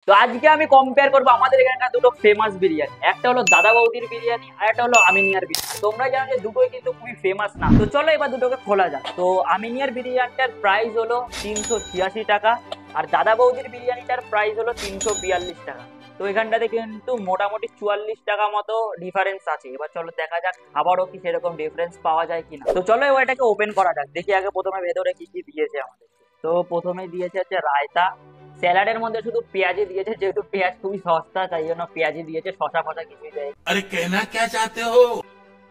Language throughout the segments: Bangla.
তো আজকে আমি কম্পেয়ার করবো আমাদের এখানকার দুটো ফেমাস বিরিয়ানি, একটা হলো দাদা বৌদির বিরিয়ানি আর একটা হলো আমিনিয়ার বিরিয়ানি। তোমরা জানো যে দুটোই কিন্তু খুবই ফেমাস না। তো চলো এবার দুটোকে খোলা যাক। তো আমিনিয়ার বিরিয়ানিটার প্রাইস হলো 386 টাকা আর দাদা বৌদির বিরিয়ানিটার প্রাইস হলো 342 টাকা। তো এখানটাতে কিন্তু মোটামুটি 44 টাকা মতো ডিফারেন্স আছে। এবার চলো দেখা যাক আবারও কি সেরকম ডিফারেন্স পাওয়া যায় কিনা। তো চলো এবার এটাকে ওপেন করা যাক, দেখি আগে প্রথমে ভেতরে কি কি দিয়েছে আমাদের। তো প্রথমে দিয়েছে হচ্ছে রায়তা, স্যালাডের মধ্যে শুধু পেঁয়াজি দিয়েছে, যেহেতু পেঁয়াজ খুবই সস্তা তাই জন্য পেঁয়াজি দিয়েছে, শশা ফসা কিছুই দেয়। अरे कहना क्या चाहते हो।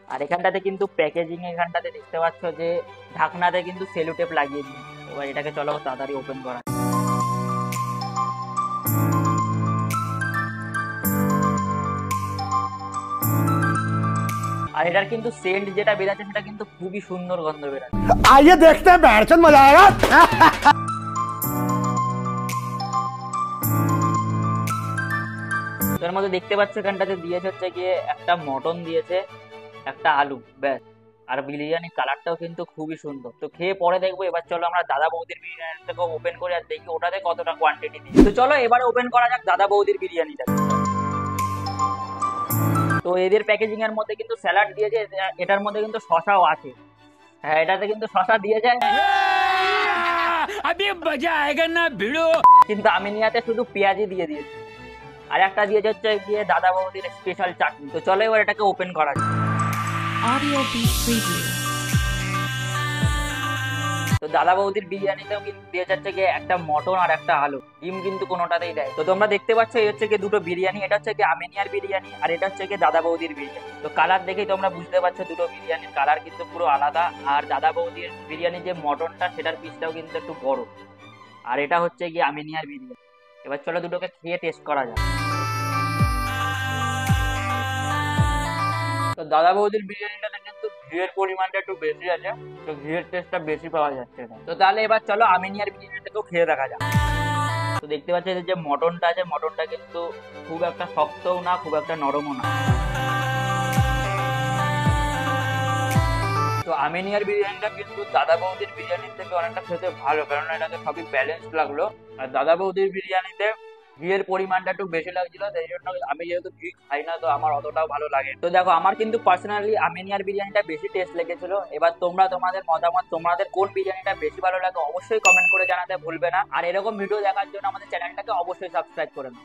আর এখানটাতে কিন্তু প্যাকেজিং এখানটাতে দেখতে পাচ্ছ যে ঢাকনাতে কিন্তু সেলো টেপ লাগিয়ে দিয়েছে। এবার এটাকে চলো তাড়াতাড়ি ওপেন করা। আর এটার কিন্তু সেন্ট যেটা বেরাচ্ছে সেটা কিন্তু খুবই সুন্দর গন্ধ বেরাচ্ছে। आइए देखते हैं बैठचंद मजा आएगा। এর মধ্যে দেখতে পাচ্ছ এখানটাতে দিয়েছে হচ্ছে গিয়ে একটা মটন দিয়েছে, একটা আলু, ব্যাস। আর বিরিয়ানির কালারটাও কিন্তু খুবই সুন্দর। তো খেয়ে পরে দেখবো। এবার চলো আমরা দাদা বৌদির বিরিয়ানিটাকে ওপেন করে আর দেখি ওটাতে কতটা কোয়ান্টিটি দিয়েছে। তো চলো এবারে ওপেন করা যাক দাদা বৌদির বিরিয়ানিটা। তো এদের প্যাকেজিং এর মধ্যে কিন্তু স্যালাড দিয়েছে, এটার মধ্যে কিন্তু শশাও আছে। হ্যাঁ, এটাতে কিন্তু শশা দিয়েছে, अभी मजा आएगा ना भिड़ो। কিন্তু আমিনিয়াতে শুধু পেঁয়াজি দিয়ে দিয়েছে। আর একটা দিয়েছে হচ্ছে গিয়ে দাদা বৌদির স্পেশাল চাটনি। তো চলো এবার এটাকে ওপেন করা যাক। Audio Beat Preview. তো দাদা বৌদির বিরিয়ানিতেও কিন্তু দিয়ে যাচ্ছে গিয়ে একটা মটন আর একটা আলু, ডিম কিন্তু কোনোটাতেই দেয়। তো তোমরা দেখতে পাচ্ছ এই হচ্ছে গিয়ে দুটো বিরিয়ানি, এটা হচ্ছে গিয়ে আমিনিয়ার বিরিয়ানি আর এটা হচ্ছে গিয়ে দাদা বৌদির বিরিয়ানি। তো কালার দেখেই তোমরা বুঝতে পারছো দুটো বিরিয়ানির কালার কিন্তু পুরো আলাদা। আর দাদা বৌদির বিরিয়ানির যে মটনটা সেটার পিসটাও কিন্তু একটু বড়, আর এটা হচ্ছে গিয়ে আমিনিয়ার বিরিয়ানি। এবার চলো দুটোকে খেয়ে টেস্ট করা যাক। তো দাদা বৌদির বিরিয়ানিটাতে কিন্তু ঘিয়ের পরিমাণটা একটু বেশি আছে, তো ঘিয়ের টেস্টটা বেশি পাওয়া যাচ্ছে না। তো তাহলে এবার চলো আমিনিয়ার বিরিয়ানিটাকেও খেয়ে দেখা যাক। তো দেখতে পাচ্ছি যে মটনটা আছে, মটনটা কিন্তু খুব একটা শক্তও না খুব একটা নরমও না। তো আমিনিয়ার বিরিয়ানিটা কিন্তু দাদা বৌদির বিরিয়ানির থেকে অনেকটা খেতে ভালো, কারণ এটাকে সবই ব্যালেন্স লাগলো। আর দাদা বৌদির বিরিয়ানিতে ঘিয়ের পরিমাণটা একটু বেশি লাগছিল, সেই জন্য আমি যেহেতু ঘি খাই না তো আমার অতটাও ভালো লাগে। তো দেখো আমার কিন্তু পার্সোনালি আমিনিয়ার বিরিয়ানিটা বেশি টেস্ট লেগেছিল। এবার তোমরা তোমাদের মতামত, তোমাদের কোন বিরিয়ানিটা বেশি ভালো লাগে অবশ্যই কমেন্ট করে জানাতে ভুলবে না। আর এরকম ভিডিও দেখার জন্য আমাদের চ্যানেলটাকে অবশ্যই সাবস্ক্রাইব করে নাও।